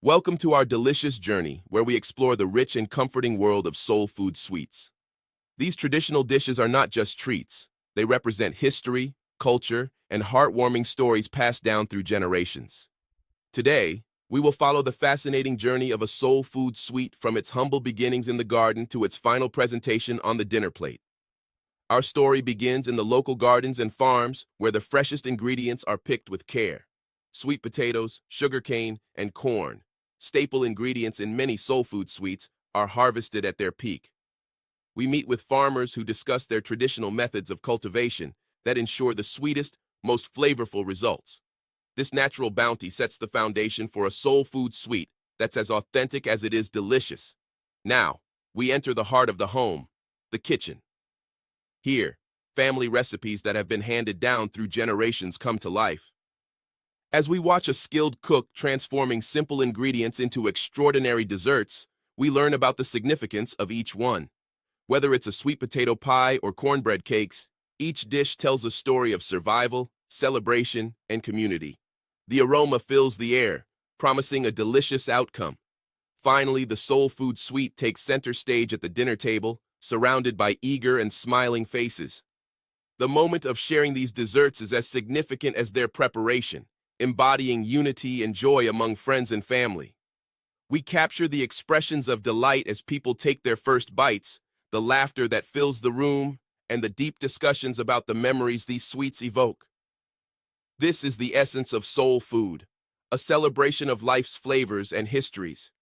Welcome to our delicious journey, where we explore the rich and comforting world of soul food sweets. These traditional dishes are not just treats. They represent history, culture, and heartwarming stories passed down through generations. Today, we will follow the fascinating journey of a soul food sweet from its humble beginnings in the garden to its final presentation on the dinner plate. Our story begins in the local gardens and farms where the freshest ingredients are picked with care. Sweet potatoes, sugarcane, and corn, staple ingredients in many soul food sweets, are harvested at their peak. We meet with farmers who discuss their traditional methods of cultivation that ensure the sweetest, most flavorful results. This natural bounty sets the foundation for a soul food sweet that's as authentic as it is delicious. Now, we enter the heart of the home, the kitchen. Here, family recipes that have been handed down through generations come to life. As we watch a skilled cook transforming simple ingredients into extraordinary desserts, we learn about the significance of each one. Whether it's a sweet potato pie or cornbread cakes, each dish tells a story of survival, celebration, and community. The aroma fills the air, promising a delicious outcome. Finally, the soul food sweet takes center stage at the dinner table, surrounded by eager and smiling faces. The moment of sharing these desserts is as significant as their preparation, embodying unity and joy among friends and family. We capture the expressions of delight as people take their first bites, the laughter that fills the room, and the deep discussions about the memories these sweets evoke. This is the essence of soul food, a celebration of life's flavors and histories.